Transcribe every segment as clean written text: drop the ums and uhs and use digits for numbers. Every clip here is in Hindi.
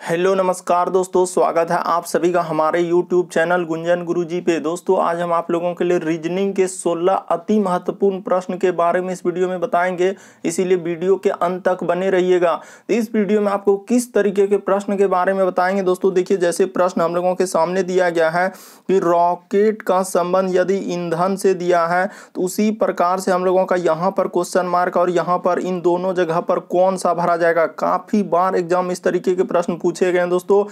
हेलो नमस्कार दोस्तों, स्वागत है आप सभी का हमारे यूट्यूब चैनल गुंजन गुरुजी पे। दोस्तों आज हम आप लोगों के लिए रीजनिंग के 16 अति महत्वपूर्ण प्रश्न के बारे में इस वीडियो में बताएंगे, इसीलिए वीडियो के अंत तक बने रहिएगा। इस वीडियो में आपको किस तरीके के प्रश्न के बारे में बताएंगे दोस्तों। देखिए, जैसे प्रश्न हम लोगों के सामने दिया गया है कि रॉकेट का संबंध यदि ईंधन से दिया है तो उसी प्रकार से हम लोगों का यहाँ पर क्वेश्चन मार्क और यहाँ पर इन दोनों जगह पर कौन सा भरा जाएगा। काफी बार एग्जाम इस तरीके के प्रश्न पूछे गए दोस्तों।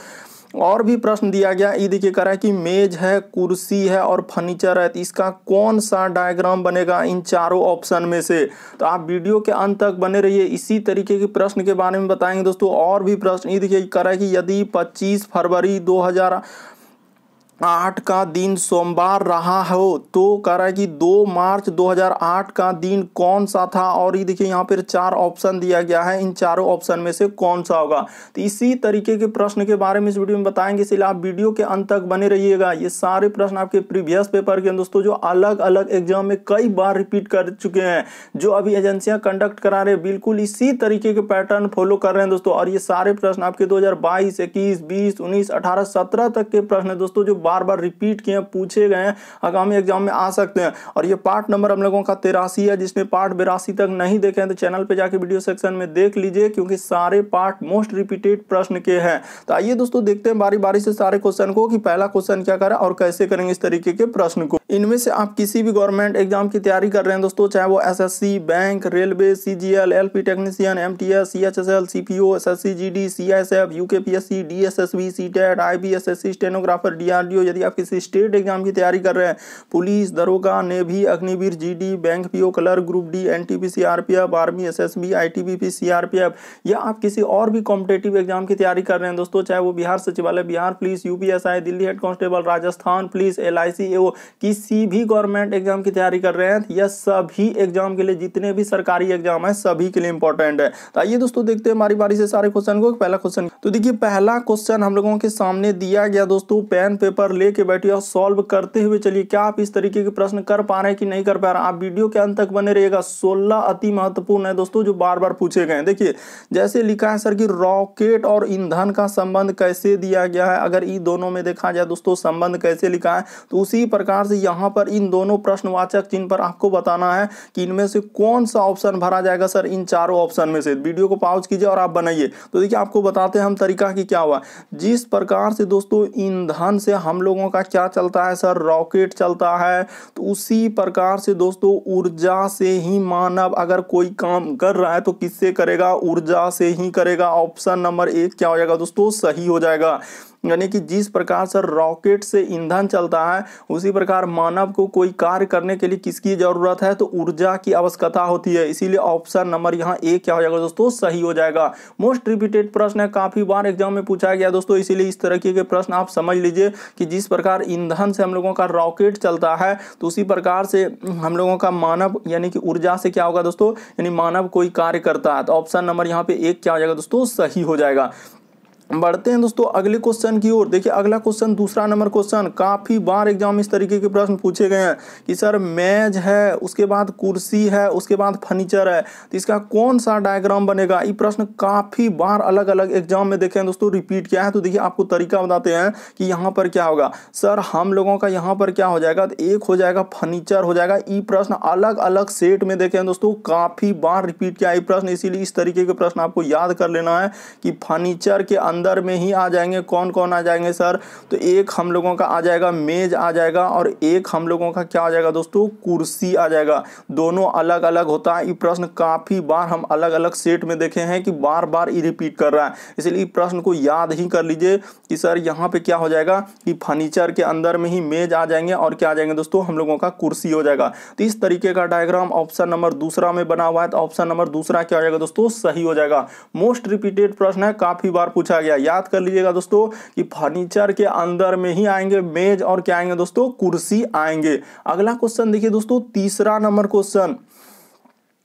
और भी प्रश्न दिया गया, ये देखिए कह रहा है कि मेज है, कुर्सी है और फर्नीचर है, तो इसका कौन सा डायग्राम बनेगा इन चारों ऑप्शन में से। तो आप वीडियो के अंत तक बने रहिए, इसी तरीके के प्रश्न के बारे में बताएंगे दोस्तों। और भी प्रश्न ये देखिए कह रहा है कि यदि 25 फरवरी 2008 का दिन सोमवार रहा हो तो कह रहा है कि 2 मार्च 2008 का दिन कौन सा था। और ये देखिए यहाँ पर 4 ऑप्शन दिया गया है, इन चारों ऑप्शन में से कौन सा होगा। तो इसी तरीके के प्रश्न के बारे में इस वीडियो में बताएंगे, इसलिए आप वीडियो के अंत तक बने रहिएगा। ये सारे प्रश्न आपके प्रीवियस पेपर के दोस्तों जो अलग अलग एग्जाम में कई बार रिपीट कर चुके हैं, जो अभी एजेंसियां कंडक्ट करा रहे हैं, बिल्कुल इसी तरीके के पैटर्न फॉलो कर रहे हैं दोस्तों। और ये सारे प्रश्न आपके 2022, 21, 20, 19, 18, 17 तक के प्रश्न दोस्तों जो बार बार रिपीट किए पूछे गए हैं, आगामी एग्जाम में आ सकते हैं। और ये पार्ट नंबर हम लोगों का 83 है, जिसमें पार्ट 82 तक नहीं देखे हैं तो चैनल पे जाके वीडियो सेक्शन में देख लीजिए, क्योंकि सारे पार्ट मोस्ट रिपीटेड प्रश्न के हैं। तो आइए दोस्तों देखते हैं बारी बारी से सारे क्वेश्चन को कि पहला क्वेश्चन क्या करें और कैसे करेंगे इस तरीके के प्रश्न को। इनमें से आप किसी भी गवर्नमेंट एग्जाम की तैयारी कर रहे हैं दोस्तों, चाहे वो SSC, bank, railway, CGL, LP technician, MTS, CHSL, CPO, SSC GD, CISF, UKPSC, DSSB, CTET, IBSSC, stenographer, DRDO, यदि आप किसी स्टेट एग्जाम की तैयारी कर रहे हैं, पुलिस, दरोगा, navy, Agniveer, GD, bank PO, clerk, group D, NTPC, RPF, army, SSB, ITBP, CRPF, या आप किसी और भी कॉम्पिटेटिव एग्जाम की तैयारी कर रहे हैं दोस्तों, चाहे वो बिहार सचिवालय, Bihar police, UPSI, Delhi head constable, Rajasthan police, LIC, वो किसी भी गवर्नमेंट एग्जाम की तैयारी कर रहे हैं, यह सभी एग्जाम के लिए, जितने भी सरकारी एग्जाम है सभी के लिए इंपॉर्टेंट है। तो आइए दोस्तों देखते हैं बारी बारी से सारे क्वेश्चन को। पहला क्वेश्चन, तो देखिए पहला क्वेश्चन हम लोगों के सामने दिया गया दोस्तों, पेन पेपर लेके बैठिए और सॉल्व करते हुए चलिए। क्या आप इस तरीके के प्रश्न कर पा रहे हैं कि नहीं कर पा रहे हैं, आप वीडियो के अंत तक बने रहिएगा। 16 अति महत्वपूर्ण है दोस्तों जो बार बार पूछे गए हैं। देखिए जैसे लिखा है सर कि रॉकेट और ईंधन का संबंध कैसे दिया गया है। अगर इन दोनों में देखा जाए दोस्तों संबंध कैसे लिखा है, तो उसी प्रकार से यहाँ पर इन दोनों प्रश्नवाचक चिन्ह पर आपको बताना है कि इनमें से कौन सा ऑप्शन भरा जाएगा सर इन चारों ऑप्शन में से। वीडियो को पॉज कीजिए और आप बनाइए। तो देखिए आपको बताते हैं हम तरीका कि क्या हुआ। जिस प्रकार से दोस्तों ईंधन से हम लोगों का क्या चलता है सर, रॉकेट चलता है, तो उसी प्रकार से दोस्तों ऊर्जा से ही मानव अगर कोई काम कर रहा है तो किससे करेगा, ऊर्जा से ही करेगा। ऑप्शन नंबर 1 क्या हो जाएगा दोस्तों, सही हो जाएगा। यानी कि जिस प्रकार से रॉकेट से ईंधन चलता है, उसी प्रकार मानव को कोई कार्य करने के लिए किसकी जरूरत है, तो ऊर्जा की आवश्यकता होती है। इसीलिए ऑप्शन नंबर यहाँ 1 क्या हो जाएगा दोस्तों, सही हो जाएगा। मोस्ट रिपीटेड प्रश्न है, काफी बार एग्जाम में पूछा गया दोस्तों, इसीलिए इस तरह के प्रश्न आप समझ लीजिए कि जिस प्रकार ईंधन से हम लोगों का रॉकेट चलता है, तो उसी प्रकार से हम लोगों का मानव यानी कि ऊर्जा से क्या होगा दोस्तों, यानी मानव कोई कार्य करता है। तो ऑप्शन नंबर यहाँ पे 1 क्या हो जाएगा दोस्तों, सही हो जाएगा। बढ़ते हैं दोस्तों अगले क्वेश्चन की ओर। देखिए अगला क्वेश्चन, दूसरा नंबर क्वेश्चन, काफी बार एग्जाम इस तरीके के प्रश्न पूछे गए हैं कि सर मेज है, उसके बाद कुर्सी है, उसके बाद फर्नीचर है, तो इसका कौन सा डायग्राम बनेगा। ये प्रश्न काफी बार अलग अलग एग्जाम में देखे हैं दोस्तों, रिपीट किया है। तो देखिए आपको तरीका बताते हैं कि यहाँ पर क्या होगा सर, हम लोगों का यहाँ पर क्या हो जाएगा, तो 1 हो जाएगा, फर्नीचर हो जाएगा। ये प्रश्न अलग अलग सेट में देखे हैं दोस्तों, काफी बार रिपीट किया है प्रश्न, इसीलिए इस तरीके के प्रश्न आपको याद कर लेना है कि फर्नीचर के अंदर में ही आ जाएंगे। कौन कौन आ जाएंगे सर, तो 1 हम लोगों का आ जाएगा मेज आ जाएगा, और 1 हम लोगों का क्या आ जाएगा दोस्तों, कुर्सी आ जाएगा। दोनों अलग अलग होता है। ये प्रश्न काफी बार हम अलग अलग सेट में देखे हैं कि बार बार ये रिपीट कर रहा है, इसलिए प्रश्न को याद ही कर लीजिए कि सर यहाँ पे क्या हो जाएगा कि फर्नीचर के अंदर में ही मेज आ जाएंगे और क्या आ जाएंगे दोस्तों, हम लोगों का कुर्सी हो जाएगा। तो इस तरीके का डायग्राम ऑप्शन नंबर दूसरा में बना हुआ है, तो ऑप्शन नंबर दूसरा क्या हो जाएगा दोस्तों, सही हो जाएगा। मोस्ट रिपीटेड प्रश्न है, काफी बार पूछा गया, याद कर लीजिएगा दोस्तों कि फर्नीचर के अंदर में ही आएंगे मेज और क्या आएंगे दोस्तों, कुर्सी आएंगे। अगला क्वेश्चन देखिए दोस्तों, तीसरा नंबर क्वेश्चन,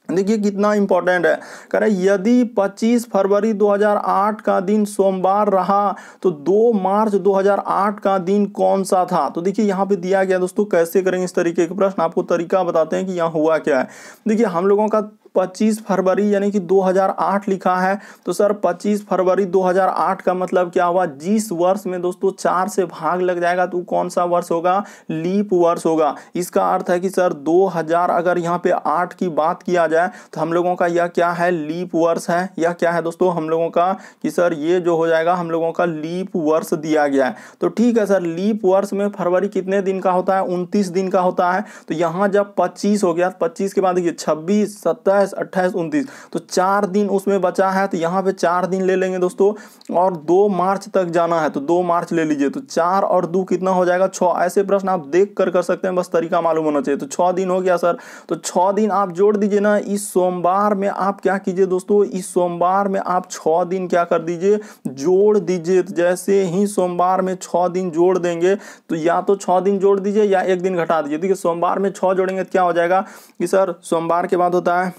देखिए कितना इंपॉर्टेंट है। कह रहे यदि 25 फरवरी 2008 का दिन सोमवार रहा तो 2 मार्च 2008 का दिन कौन सा था। तो देखिए यहाँ पे दिया गया दोस्तों, कैसे करेंगे इस तरीके के प्रश्न, आपको तरीका बताते हैं कि यहाँ हुआ क्या है। देखिए हम लोगों का 25 फरवरी यानी कि 2008 लिखा है, तो सर 25 फरवरी 2008 का मतलब क्या हुआ, जिस वर्ष में दोस्तों 4 से भाग लग जाएगा तो कौन सा वर्ष होगा, लीप वर्ष होगा। इसका अर्थ है कि सर 2000 अगर यहाँ पे 8 की बात किया जाए तो हम लोगों का यह क्या है, लीप वर्ष है। यह क्या है दोस्तों हम लोगों का कि सर ये जो हो जाएगा हम लोगों का लीप वर्ष दिया गया है। तो ठीक है सर, लीप वर्ष में फरवरी कितने दिन का होता है, 29 दिन का होता है। तो यहाँ जब 25 हो गया, 25 के बाद देखिए 26, 27, 28, 29, तो 4 दिन उसमें बचा है, तो यहाँ पे 4 दिन ले लेंगे दोस्तों, और 2 मार्च तक जाना है तो 2 मार्च ले लीजिए, तो 4 और 2 कितना हो जाएगा, 6। ऐसे प्रश्न आप देख कर सकते हैं, बस तरीका मालूम होना चाहिए। तो 6 दिन हो गया सर, तो 6 दिन आप जोड़ दीजिए ना। इस सोमवार में आप क्या कीजिए दोस्तों, इस सोमवार में आप 6 दिन क्या कर दीजिए, जोड़ दीजिए। तो जैसे ही सोमवार में 6 दिन जोड़ देंगे तो या तो 6 दिन जोड़ दीजिए या 1 दिन घटा दीजिए। देखिए सोमवार में 6 जोड़ेंगे तो क्या हो जाएगा कि सर सोमवार के बाद होता है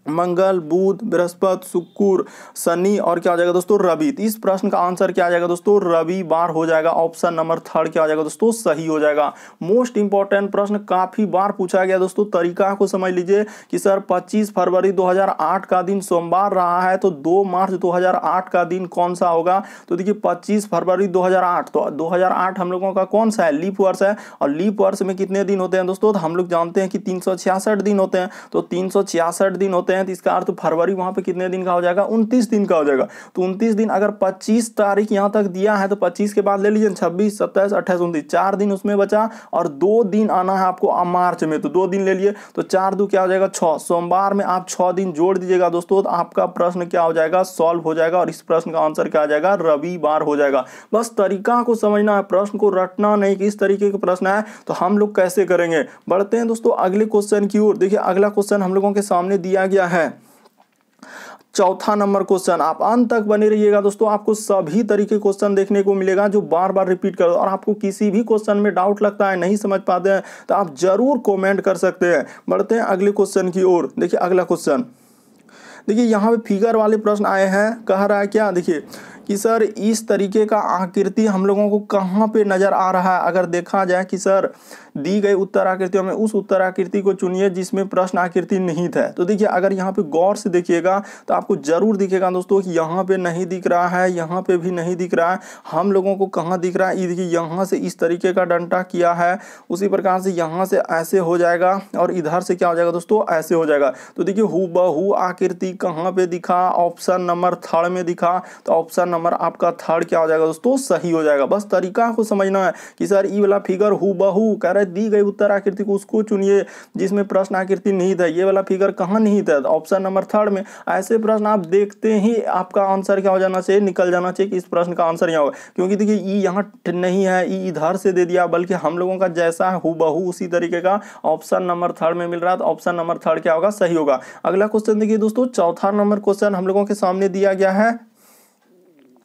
मंगल, बुध, बृहस्पति, शुक्र, शनि और क्या हो जाएगा दोस्तों, रवि। तो इस प्रश्न का आंसर क्या आ जाएगा दोस्तों, रविवार हो जाएगा। ऑप्शन नंबर 3 क्या हो जाएगा दोस्तों, सही हो जाएगा। मोस्ट इंपॉर्टेंट प्रश्न काफी बार पूछा गया दोस्तों, तरीका को समझ लीजिए कि सर 25 फरवरी 2008 का दिन सोमवार रहा है तो 2 मार्च 2008 का दिन कौन सा होगा। तो देखिए 25 फरवरी 2008, तो 2008 हम लोगों का कौन सा है, लीप वर्ष है। और लीप वर्ष में कितने दिन होते हैं दोस्तों, तो हम लोग जानते हैं कि 366 दिन होते हैं। तो 366 दिन होते हैं, तो इसका अर्थ फरवरी वहां पे कितने दिन का हो जाएगा, 29 दिन का हो जाएगा। तो 29 दिन अगर 25 तारीख यहां तक दिया है तो 25 के बाद ले लीजिए 26, 27, 28, 29, 4 दिन उसमें बचा, और 2 दिन आना है आपको मार्च में, तो 2 दिन ले लिए, तो 4 2 क्या हो जाएगा, 6। सोमवार में आप 6 दिन जोड़ दीजिएगा दोस्तों, तो आपका प्रश्न क्या हो जाएगा, सॉल्व हो जाएगा, और इस प्रश्न का आंसर क्या आ जाएगा, रविवार हो जाएगा। बस तरीका को समझना है, प्रश्न को रटना नहीं कि इस तरीके का प्रश्न है तो हम लोग कैसे करेंगे। बढ़ते हैं दोस्तों अगले क्वेश्चन की ओर। देखिए अगला क्वेश्चन हम लोगों के सामने दिया गया है, चौथा नंबर क्वेश्चन। आप अंत तक बने रहिएगा दोस्तों, आपको सभी तरीके क्वेश्चन देखने को मिलेगा जो बार बार रिपीट कर, और आपको किसी भी क्वेश्चन में डाउट लगता है, नहीं समझ पाते हैं, तो आप जरूर कमेंट कर सकते हैं। बढ़ते हैं अगले क्वेश्चन की ओर। देखिए अगला क्वेश्चन, देखिए यहाँ पे फिगर वाले प्रश्न आए हैं। कह रहा है क्या, देखिए कि सर इस तरीके का आकृति हम लोगों को कहाँ पे नजर आ रहा है। अगर देखा जाए कि सर दी गई उत्तर आकृतियों में उस उत्तर आकृति को चुनिए जिसमें प्रश्न आकृति निहित है। तो देखिए अगर यहाँ पे गौर से देखिएगा तो आपको जरूर दिखेगा दोस्तों कि यहाँ पे नहीं दिख रहा है, यहाँ पे भी नहीं दिख रहा है। हम लोगों को कहाँ दिख रहा है, ये देखिए यहाँ से इस तरीके का डंडा किया है, उसी प्रकार से यहाँ से ऐसे हो जाएगा, और इधर से क्या हो जाएगा दोस्तों, ऐसे हो जाएगा। तो देखिए हूबहू आकृति कहाँ पे दिखा, ऑप्शन नंबर 3 में दिखा। तो ऑप्शन नंबर आपका 3 क्या हो जाएगा दोस्तों, सही हो जाएगा। बस तरीका को समझना है कि सर ये वाला फिगर हूबहू कह रहे दी गई उत्तर आकृति को उसको चुनिए जिसमें प्रश्न आकृति निहित है। ये वाला फिगर कहाँ निहित है, ऑप्शन नंबर 3 में। ऐसे प्रश्न आप देखते ही आपका आंसर क्या हो जाना चाहिए, निकल जाना चाहिए कि इस प्रश्न का आंसर यहाँ होगा। क्योंकि देखिए ई यहाँ नहीं है, ई इधर से दे दिया, बल्कि हम लोगों का जैसा है हूबहू उसी तरीके का ऑप्शन नंबर 3 में मिल रहा है। तो ऑप्शन नंबर 3 क्या होगा, सही होगा। अगला क्वेश्चन देखिए दोस्तों, चौथा नंबर क्वेश्चन हम लोगों के सामने दिया गया है।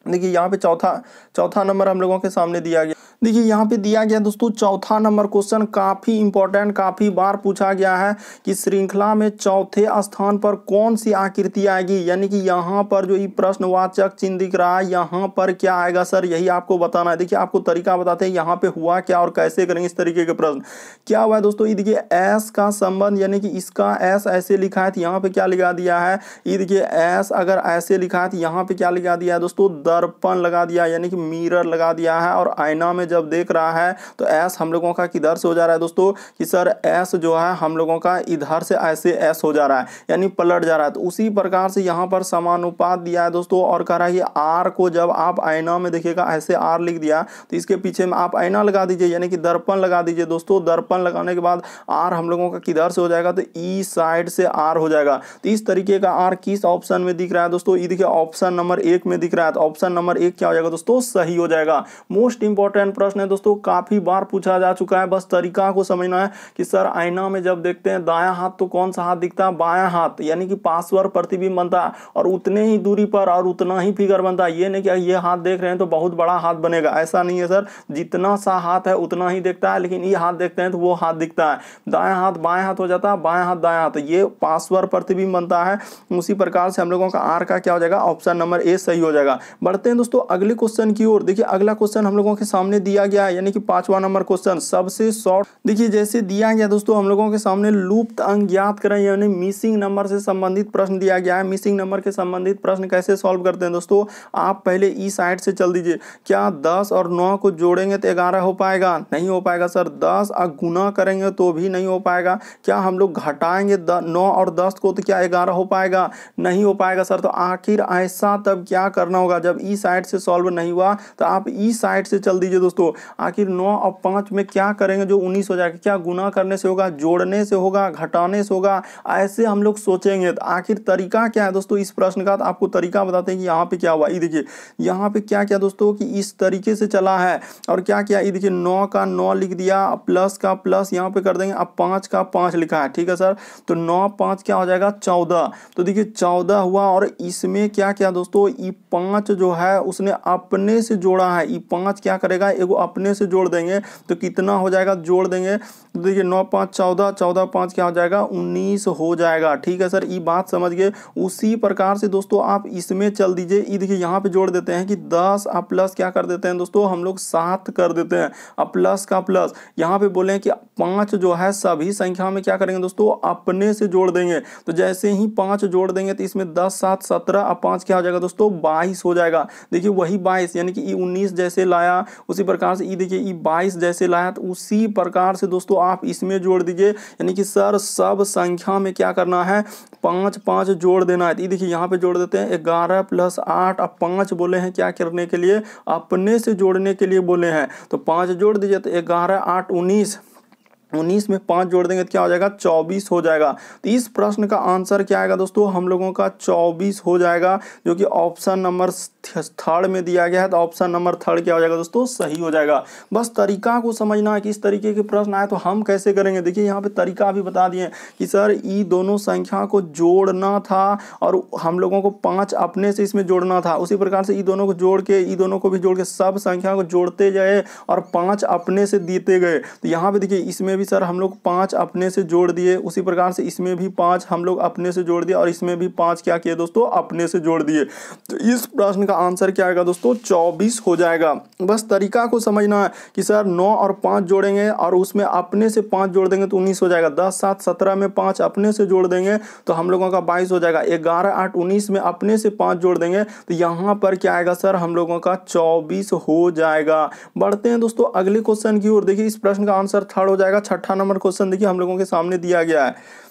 देखिए यहाँ पे चौथा नंबर हम लोगों के सामने दिया गया। देखिए यहाँ पे दिया गया दोस्तों चौथा नंबर क्वेश्चन, काफी इंपॉर्टेंट, काफी बार पूछा गया है कि श्रृंखला में चौथे स्थान पर कौन सी आकृति आएगी। यानी कि यहाँ पर जो ये प्रश्नवाचक चिन्ह दिख रहा है, यहाँ पर क्या आएगा सर, यही आपको बताना है। देखिए आपको तरीका बताते हैं यहाँ पे हुआ क्या और कैसे करेंगे इस तरीके के प्रश्न। क्या हुआ है दोस्तों, ये देखिए एस का संबंध, यानी कि इसका एस ऐसे लिखा है तो यहाँ पे क्या लगा दिया है, ये देखिए एस अगर ऐसे लिखा है तो यहाँ पे क्या लगा दिया है दोस्तों, दर्पण लगा दिया, यानी कि मिरर लगा दिया है। और आईना में जब देख रहा है तो एस हम लोगों का किधर से हो जा रहा है दोस्तों, कि सर एस जो है हम लोगों का इधर से ऐसे एस हो जा रहा है, यानी पलट जा रहा है। तो उसी प्रकार से यहाँ पर समानुपात दिया है दोस्तों, और कह रहा है आर को जब आप आईना में देखिएगा ऐसे आर लिख दिया तो इसके पीछे में आप आईना लगा दीजिए, यानी कि दर्पण लगा दीजिए दोस्तों। दर्पण लगाने के बाद आर हम लोगों का किधर से हो जाएगा, तो ई साइड से आर हो जाएगा। तो इस तरीके का आर किस ऑप्शन में दिख रहा है दोस्तों, ये देखिए ऑप्शन नंबर 1 में दिख रहा है। तो ऑप्शन नंबर 1 क्या हो जाएगा दोस्तों, सही हो जाएगा। मोस्ट इंपॉर्टेंट प्रश्न है दोस्तों, काफी बार पूछा जा चुका है। बस तरीका को समझना है कि सर आईना में जब देखते हैं दायां हाथ तो कौन सा हाथ दिखता है, बायां हाथ, यानी कि पार्श्व प्रतिबिंब बनता है, और उतने ही दूरी पर और उतना ही फिगर बनता है। ये नहीं कि ये हाथ देख रहे हैं तो बहुत बड़ा हाथ बनेगा, ऐसा नहीं है सर। जितना सा हाथ है उतना ही दिखता है, लेकिन ये हाथ देखते हैं तो वो हाथ दिखता है। दायां हाथ बायां हाथ हो जाता है, बायां हाथ दायां हाथ, ये पार्श्व प्रतिबिंब बनता है। उसी प्रकार से हम लोगों का आर का क्या हो जाएगा, ऑप्शन नंबर ए सही हो जाएगा। बढ़ते हैं दोस्तों अगले क्वेश्चन की ओर। देखिए अगला क्वेश्चन हम लोगों के सामने दिया गया है, यानी कि 5वां नंबर क्वेश्चन सबसे शॉर्ट। देखिए जैसे दिया गया दोस्तों हम लोगों के सामने लुप्त अंक ज्ञात करें, यानी मिसिंग नंबर से संबंधित प्रश्न दिया गया है। मिसिंग नंबर के संबंधित प्रश्न कैसे सॉल्व करते हैं दोस्तों, आप पहले ई साइड से चल दीजिए। क्या 10 और 9 को जोड़ेंगे तो 11 हो पाएगा? नहीं हो पाएगा सर। 10 और गुना करेंगे तो भी नहीं हो पाएगा। क्या हम लोग घटाएंगे 9 और 10 को तो क्या 11 हो पाएगा? नहीं हो पाएगा सर। तो आखिर ऐसा तब क्या करना होगा? जब ई साइड से सॉल्व नहीं हुआ तो आप ई साइड से चल दीजिए दोस्तों। आखिर 9 और 5 में क्या करेंगे जो 19 हो जाएगा? क्या गुना करने से होगा, जोड़ने से होगा, घटाने से होगा? ऐसे हम लोग सोचेंगे। तो आखिर तरीका क्या है दोस्तों इस प्रश्न का? तो आपको तरीका बताते हैं कि यहाँ पे क्या हुआ। ये देखिए यहाँ पे क्या क्या दोस्तों कि इस तरीके से चला है और क्या क्या, ये देखिए 9 का 9 लिख दिया, प्लस का प्लस यहाँ पे कर देंगे। अब 5 का 5 लिखा है, ठीक है सर। तो 9 5 क्या हो जाएगा? 14। तो देखिए 14 हुआ और इसमें क्या क्या दोस्तों, ये 5 जो है उसने अपने से जोड़ा है। ये 5 क्या करेगा, एगो अपने से जोड़ देंगे तो कितना हो जाएगा, जोड़ देंगे। तो देखिए 9 5 14, 14 5 क्या हो जाएगा? 19 हो जाएगा, ठीक है सर। ये बात समझ गए। उसी प्रकार से दोस्तों आप इसमें चल दीजिए। ये देखिए यहाँ पे जोड़ देते हैं कि 10 और प्लस क्या कर देते हैं दोस्तों, हम लोग 7 कर देते हैं। अब प्लस का प्लस यहाँ पे बोले कि 5 जो है सभी संख्या में क्या करेंगे दोस्तों, अपने से जोड़ देंगे। तो जैसे ही 5 जोड़ देंगे तो इसमें 10 7 17 और 5 क्या हो जाएगा दोस्तों, 22 हो जाएगा। देखिए वही 22, यानी कि 19 जैसे लाया उसी प्रकार से ये देखिए ये 22 जैसे लाया, तो उसी प्रकार से दोस्तों आप इसमें जोड़ दीजिए। यानी कि सर सब संख्या में क्या करना है, 5 5 जोड़ देना है। ये देखिए यहाँ पे जोड़ देते हैं 11 + 8 और 5 बोले हैं क्या करने के लिए, अपने से जोड़ने के लिए बोले हैं। तो 5 जोड़ दीजिए तो 11 8 19, 19 में 5 जोड़ देंगे तो क्या हो जाएगा, 24 हो जाएगा। तो इस प्रश्न का आंसर क्या आएगा दोस्तों, हम लोगों का 24 हो जाएगा, जो कि ऑप्शन नंबर 3 में दिया गया है। तो ऑप्शन नंबर 3 क्या हो जाएगा दोस्तों, सही हो जाएगा। बस तरीका को समझना है कि इस तरीके के प्रश्न आए तो हम कैसे करेंगे। देखिए यहाँ पे तरीका भी बता दिए कि सर ये दोनों संख्या को जोड़ना था और हम लोगों को 5 अपने से इसमें जोड़ना था। उसी प्रकार से ये दोनों को जोड़ के, ये दोनों को भी जोड़ के सब संख्या को जोड़ते गए और 5 अपने से देते गए। तो यहाँ पे देखिए इसमें भी सर हम लोग 5 अपने से जोड़ दिए, उसी प्रकार से इसमें भी 5 हम लोग अपने से जोड़ दिए और इसमें भी 5 क्या किए दोस्तों, अपने से जोड़ दिए। तो इस प्रश्न का आंसर क्या आएगा दोस्तों, 24 हो जाएगा। बस तरीका को समझना है कि सर 9 और 5 जोड़ेंगे और उसमें अपने से 5 जोड़ देंगे तो 19 हो जाएगा। 10 7 17 में 5 अपने से जोड़ देंगे तो हम लोगों का 22 हो जाएगा। 11 8 19 में अपने से 5 जोड़ देंगे तो यहाँ पर क्या आएगा सर, हम लोगों का 24 हो जाएगा। बढ़ते हैं दोस्तों अगले क्वेश्चन की ओर। देखिए इस प्रश्न का आंसर 3 हो जाएगा। 6ठा नंबर क्वेश्चन देखिए हम लोगों के सामने दिया गया है।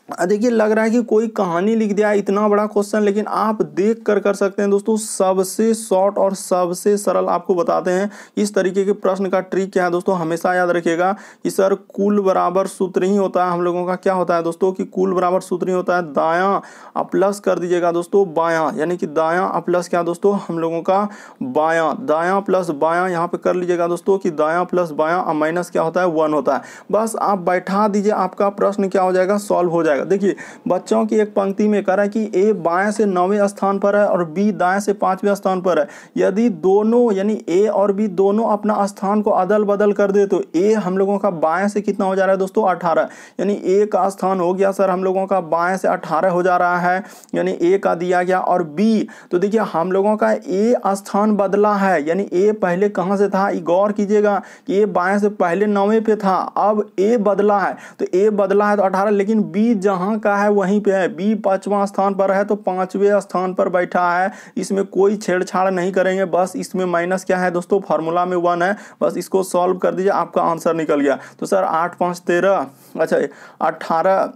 देखिए लग रहा है कि कोई कहानी लिख दिया है, इतना बड़ा क्वेश्चन, लेकिन आप देख कर सकते हैं दोस्तों। सबसे शॉर्ट और सबसे सरल आपको बताते हैं इस तरीके के प्रश्न का ट्रिक क्या है दोस्तों। हमेशा याद रखिएगा कि सर कुल बराबर सूत्र ही होता है हम लोगों का, क्या होता है दोस्तों कि कुल बराबर सूत्र ही होता है दायां प्लस कर दीजिएगा दोस्तों बायां, यानी कि दायां प्लस क्या दोस्तों हम लोगों का बायां, दायां प्लस बायां यहाँ पे कर लीजिएगा दोस्तों कि दायां प्लस बायां और माइनस क्या होता है 1 होता है। बस आप बैठा दीजिए, आपका प्रश्न क्या हो जाएगा, सॉल्व हो जाएगा। देखिए बच्चों की एक पंक्ति में कह रहा है कि ए बाएं से 9वें स्थान पर है और बी दाएं से 5वें स्थान पर है। यदि दोनों यानी ए और बी दोनों अपना स्थान को अदल बदल कर दे तो ए हम लोगों का बाएं से कितना हो जा रहा है दोस्तों 18, यानी ए का स्थान हो गया सर हम लोगों का बाएं से 18 हो जा रहा है, यानी ए का दिया गया। और बी तो देखिए हम लोगों का ए स्थान बदला है, यानी ए पहले कहां से था, गौर कीजिएगा कि ए बाएं से पहले 9वें पे था, अब ए बदला है तो ए बदला है तो 18, लेकिन बी जहां का है वहीं पे है। बी 5वां स्थान पर है तो 5वें स्थान पर बैठा है। इसमें कोई छेड़छाड़ नहीं करेंगे, बस इसमें माइनस क्या है दोस्तों, फार्मूला में 1 है। बस इसको सॉल्व कर दीजिए, आपका आंसर निकल गया। तो सर 8 5 13, अच्छा 18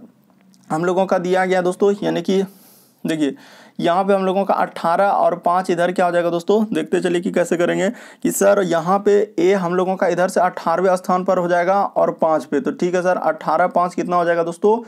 हम लोगों का दिया गया दोस्तों, यानी कि देखिए यहाँ पे हम लोगों का 18 और 5 इधर क्या हो जाएगा दोस्तों, देखते चलिए कि कैसे करेंगे कि सर यहाँ पे ए हम लोगों का इधर से 18वें स्थान पर हो जाएगा और 5 पे, तो ठीक है सर 18 5 कितना हो जाएगा दोस्तों।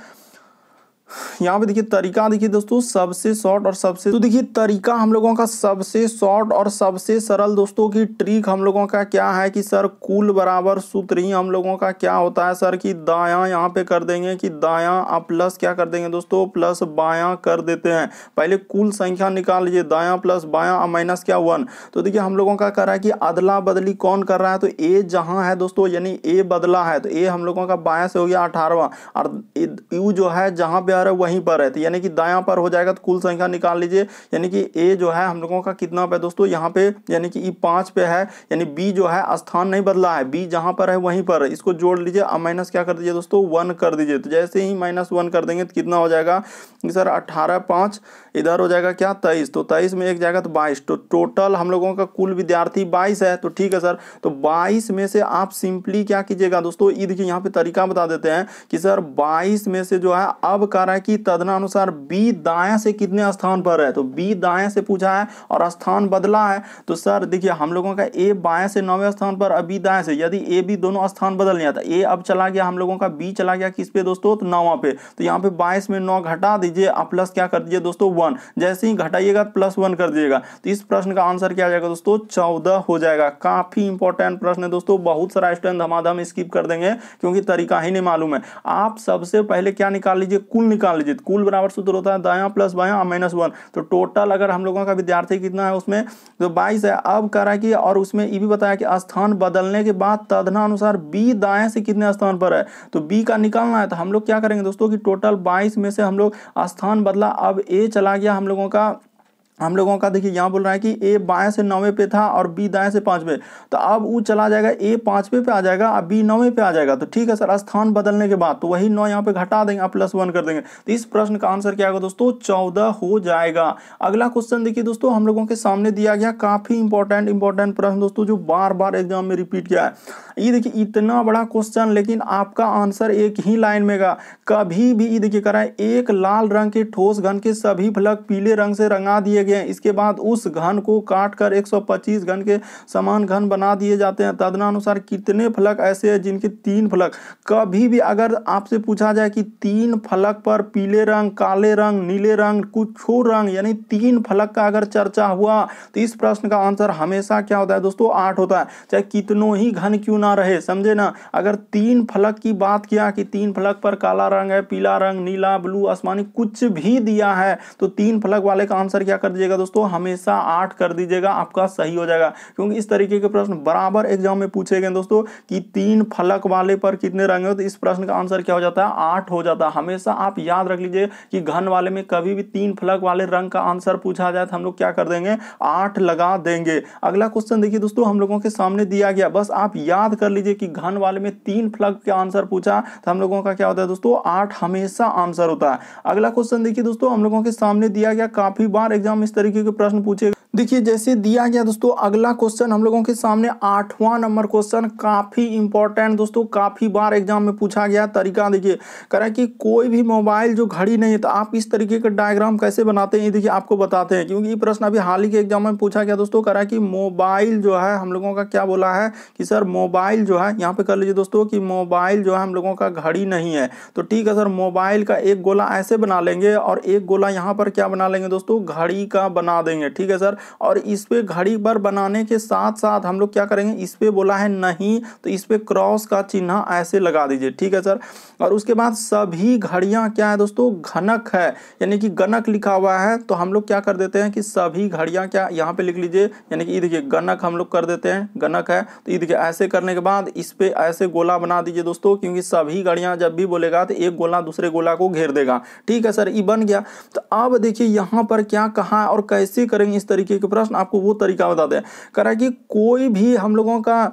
यहाँ पे देखिए तरीका देखिए दोस्तों, सबसे शॉर्ट और सबसे, तो देखिए तरीका हम लोगों का सबसे शॉर्ट और सबसे सरल दोस्तों की ट्रिक हम लोगों का क्या है कि सर कुल बराबर सूत्र ही हम लोगों का क्या होता है सर कि दायां यहाँ पे कर देंगे कि दायां प्लस क्या कर देंगे दोस्तों, प्लस बायां कर देते हैं। पहले कुल संख्या निकाल लीजिए, दायां प्लस बायां माइनस क्या 1। तो देखिए हम लोगों का कर रहा है कि अदला बदली कौन कर रहा है, तो ए जहां है दोस्तों यानी ए बदला है तो ए हम लोगों का बायां से हो गया 18वां और यू जो है जहां पे पर है वहीं पर है, तो यानी कि दायां पर हो जाएगा। तो कुल संख्या निकाल लीजिए, यानी कि ए जो है हम लोगों का कितना पे दोस्तों यहाँ पे, यानी कि ई 5 पे है, यानी बी जो है स्थान नहीं बदला है, बी जहां पर है वहीं पर है। इसको जोड़ लीजिए, अब माइनस क्या कर दीजिए दोस्तों 1 कर दीजिए। तो जैसे ही -1 कर देंगे तो कितना हो जाएगा सर 18 5 इधर हो जाएगा क्या 23, तो 23 में एक जाएगा तो 22, तो टोटल हम लोगों का कुल विद्यार्थी 22 है। तो ठीक है सर, तो 22 में से आप सिंपली क्या कीजिएगा दोस्तों, ये देखिए यहाँ पे तरीका बता देते हैं कि सर 22 में से जो है अब कह रहा है कि तदनुसार बी दाएं से कितने स्थान पर है, तो बी दाएं से पूछा है और स्थान बदला है। तो सर देखिए हम लोगों का ए बाएं से 9वें स्थान पर, अब बी दाएं से, यदि ए बी दोनों स्थान बदल नहीं आता, ए अब चला गया हम लोगों का, बी चला गया किस पे दोस्तों, तो 9वां पे। तो यहाँ पे 22 में 9 घटा दीजिए, अब प्लस क्या कर दीजिए दोस्तों 1, जैसे ही घटाइएगा +1 कर दीजिएगा। तो इस प्रश्न का आंसर क्या आ जाएगा दोस्तों 14 हो जाएगा। काफी इंपॉर्टेंट प्रश्न है दोस्तों, बहुत सारा स्टूडेंट धमाधम स्किप कर देंगे क्योंकि तरीका ही नहीं मालूम है। आप सबसे पहले क्या निकाल लीजिए, कुल निकाल लीजिए। कुल बराबर सूत्र होता है दायां प्लस बायां -1, तो टोटल अगर हम लोगों का विद्यार्थी कितना है उसमें तो 22 है। अब कह रहा है कि और उसमें ये भी बताया कि स्थान बदलने के बाद तदनुसार बी दाएं से कितने स्थान पर है, तो बी का निकालना है। तो हम लोग क्या करेंगे दोस्तों कि टोटल 22 में से हम लोग स्थान बदला, अब ए चला गया हम लोगों का देखिए यहाँ बोल रहा है कि ए बाएं से 9वें पे था और बी दाएं से 5वें, तो अब वो चला जाएगा, ए 5वें पे आ जाएगा, अब बी 9वें पे आ जाएगा। तो ठीक है सर, स्थान बदलने के बाद तो वही 9 यहाँ पे घटा देंगे, आप +1 कर देंगे। तो इस प्रश्न का आंसर क्या होगा दोस्तों 14 हो जाएगा। अगला क्वेश्चन देखिए दोस्तों हम लोगों के सामने दिया गया, काफी इंपॉर्टेंट प्रश्न दोस्तों, जो बार बार एग्जाम में रिपीट किया है। ये देखिए इतना बड़ा क्वेश्चन, लेकिन आपका आंसर एक ही लाइन में का, कभी भी देखिए करा है, एक लाल रंग के ठोस घन के सभी फलक पीले रंग से रंगा दिए गए, इसके बाद उस घन को काटकर 125 घन के समान घन बना दिए जाते हैं। तदनुसार कितने फलक ऐसे हैं जिनके 3 फलक, कभी भी अगर आपसे पूछा जाए कि 3 फलक पर पीले रंग, काले रंग, नीले रंग, कुछ और रंग, यानी 3 फलक का अगर चर्चा हुआ तो इस प्रश्न का आंसर हमेशा क्या होता है दोस्तों 8 होता है, चाहे कितनों ही घन क्यों ना रहे, समझे ना। अगर 3 फलक की बात किया कि 3 फलक पर काला रंग है, पीला रंग, नीला, ब्लू, आसमानी, कुछ भी दिया है, तो 3 फलक वाले का आंसर क्या कर दीजिएगा दोस्तों हमेशा 8 कर दीजिएगा, आपका सही हो जाएगा। क्योंकि इस तरीके के प्रश्न बराबर एग्जाम में पूछे गए दोस्तों कि 3 फलक वाले पर कितने रंग है, तो इस प्रश्न का आंसर क्या हो जाता है 8 हो जाता है। हमेशा आप याद रख लीजिए कि घन वाले में कभी भी 3 फलक वाले रंग का आंसर पूछा जाए तो हम लोग क्या कर देंगे 8 लगा देंगे। अगला क्वेश्चन देखिए दोस्तों हम लोगों के सामने दिया गया, बस आप याद कर लीजिए कि घन वाले में 3 फलक का आंसर पूछा तो हम लोगों का क्या होता है दोस्तों 8 हमेशा आंसर होता है। अगला क्वेश्चन देखिए दोस्तों हम लोगों के सामने दिया गया, काफी बार एग्जाम में इस तरीके के प्रश्न पूछे। देखिए जैसे दिया गया दोस्तों अगला क्वेश्चन हम लोगों के सामने 8वां नंबर क्वेश्चन, काफी इंपॉर्टेंट दोस्तों, काफी बार एग्जाम में पूछा गया। तरीका देखिए कह रहा है कि कोई भी मोबाइल जो घड़ी नहीं है तो आप इस तरीके का डायग्राम कैसे बनाते हैं, ये देखिए आपको बताते हैं। क्योंकि ये प्रश्न अभी हाल ही के एग्जाम में पूछा गया दोस्तों, कह रहा है कि मोबाइल जो है हम लोगों का क्या बोला है कि सर मोबाइल जो है, यहाँ पे कर लीजिए दोस्तों कि मोबाइल जो है हम लोगों का घड़ी नहीं है। तो ठीक है सर, मोबाइल का एक गोला ऐसे बना लेंगे और एक गोला यहाँ पर क्या बना लेंगे दोस्तों घड़ी का बना देंगे, ठीक है सर। और इस पे घड़ी पर बनाने के साथ साथ हम लोग क्या करेंगे, इस पे बोला है नहीं तो इस पे क्रॉस का चिन्ह ऐसे लगा दीजिए, ठीक है सर। और उसके बाद सभी घड़ियां क्या है दोस्तों घनक है, यानी कि गणक लिखा हुआ है, तो हम लोग क्या कर देते हैं कि सभी घड़ियां क्या यहाँ पे लिख लीजिए, यानी कि ये देखिए गणक हम लोग कर देते हैं, गणक है। तो ये देखिए ऐसे करने के बाद इस पे ऐसे गोला बना दीजिए दोस्तों, क्योंकि सभी घड़ियां जब भी बोलेगा तो एक गोला दूसरे गोला को घेर देगा, ठीक है सर, ये बन गया। तो अब देखिए यहाँ पर क्या कहा और कैसे करेंगे इस तरीके के प्रश्न, आपको वो तरीका बताते हैं। कह रहा है कि कोई भी हम लोगों का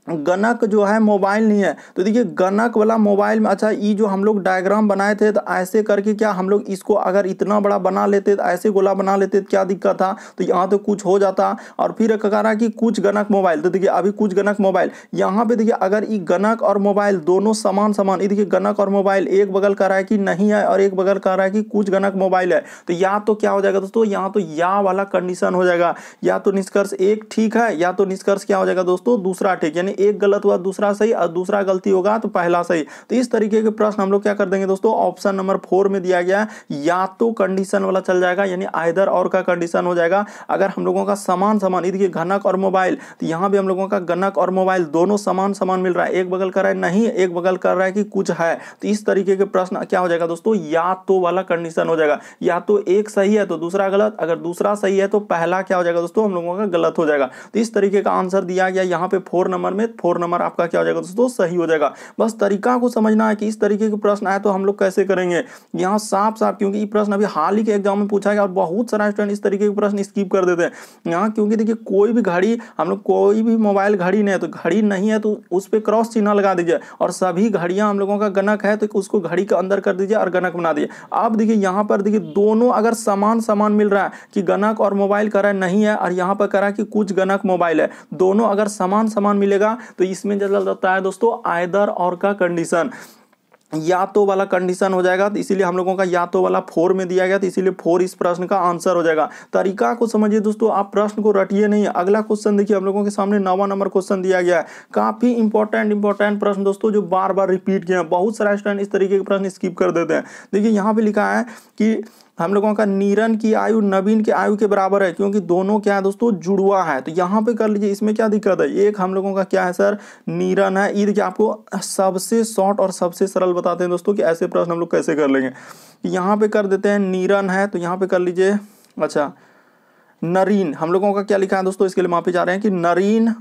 गणक जो है मोबाइल नहीं है, तो देखिए गणक वाला मोबाइल में, अच्छा ये जो हम लोग डायग्राम बनाए थे तो ऐसे करके क्या हम लोग इसको अगर इतना बड़ा बना लेते तो ऐसे गोला बना लेते तो क्या दिक्कत था, तो यहाँ तो कुछ हो जाता। और फिर कह रहा है कि कुछ गणक मोबाइल, तो देखिए अभी कुछ गणक मोबाइल यहाँ पे देखिए अगर ये गणक और मोबाइल दोनों समान समान, ये देखिए गणक और मोबाइल एक बगल कह रहा है कि नहीं है और एक बगल कह रहा है कि कुछ गणक मोबाइल है, तो या तो क्या हो जाएगा दोस्तों यहाँ तो या वाला कंडीशन हो जाएगा, या तो निष्कर्ष एक ठीक है या तो निष्कर्ष क्या हो जाएगा दोस्तों दूसरा ठीक, यानी एक गलत हुआ दूसरा सही और दूसरा गलती होगा तो पहला सही। तो इस तरीके के प्रश्न हम लोग क्या कर देंगे दोस्तों, ऑप्शन नंबर 4 में दिया गया है, या तो कंडीशन वाला चल जाएगा, यानी आइदर और का कंडीशन हो जाएगा। अगर हम लोगों का समान समान, देखिए घनक और मोबाइल, तो यहाँ भी हम लोगों का गणक और मोबाइल दोनों समान समान मिल रहा है, एक बगल कर रहा है नहीं, एक बगल कर रहा है कि कुछ है, तो इस तरीके के प्रश्न क्या हो जाएगा दोस्तों, या तो वाला कंडीशन हो जाएगा, या तो एक सही है तो दूसरा गलत, अगर दूसरा सही है तो पहला क्या हो जाएगा दोस्तों हम लोगों का गलत हो जाएगा। तो इस तरीके का आंसर दिया गया यहाँ पे 4 नंबर में। समेत 4 नंबर आपका क्या हो जाएगा दोस्तों, सही हो जाएगा। बस तरीका को समझना है कि इस तरीके के प्रश्न आए तो हम लोग कैसे करेंगे। यहाँ साफ साफ, क्योंकि ये प्रश्न अभी हाल ही के एग्जाम में पूछा गया और बहुत सारा स्टूडेंट इस तरीके के प्रश्न स्किप कर देते हैं यहाँ, क्योंकि देखिए कोई भी घड़ी, हम लोग कोई भी मोबाइल घड़ी नहीं है तो घड़ी नहीं है तो उस पर क्रॉस चिन्ह लगा दीजिए, और सभी घड़ियां हम लोगों का गणक है तो उसको घड़ी के अंदर कर दीजिए और गणक बना दीजिए। अब देखिए यहाँ पर देखिए दोनों अगर समान समान मिल रहा है कि गणक और मोबाइल कह रहा है नहीं है, और यहाँ पर कह रहा है कि कुछ गणक मोबाइल है, दोनों अगर समान समान मिलेगा तो इसमें चल जाता है दोस्तों आइदर और का कंडीशन, या तो वाला कंडीशन हो जाएगा। तो इसीलिए हम लोगों का या तो वाला 4 में दिया गया, तो इसीलिए 4 इस प्रश्न का आंसर हो जाएगा। तरीका को समझिए दोस्तों, आप प्रश्न को रटिए नहीं। अगला क्वेश्चन देखिए, हम लोगों के सामने 9वां नंबर क्वेश्चन दिया गया है। काफी इंपॉर्टेंट प्रश्न दोस्तों, जो बार बार रिपीट किए हैं। बहुत सारा स्टूडेंट इस तरीके के प्रश्न स्किप कर देते हैं। देखिए यहाँ पे लिखा है कि हम लोगों का नीरन की आयु नवीन की आयु के बराबर है, क्योंकि दोनों क्या है दोस्तों, जुड़वा है। तो यहाँ पे कर लीजिए, इसमें क्या दिक्कत है। एक हम लोगों का क्या है सर, नीरन है। ये देखिए आपको सबसे शॉर्ट और सबसे सरल बताते हैं दोस्तों कि ऐसे प्रश्न हम लोग कैसे कर लेंगे। यहाँ पे कर देते हैं नीरन है, तो यहाँ पे कर लीजिए अच्छा नरीन। हम लोगों का क्या लिखा है दोस्तों, इसके लिए वहां पे जा रहे हैं कि नरीन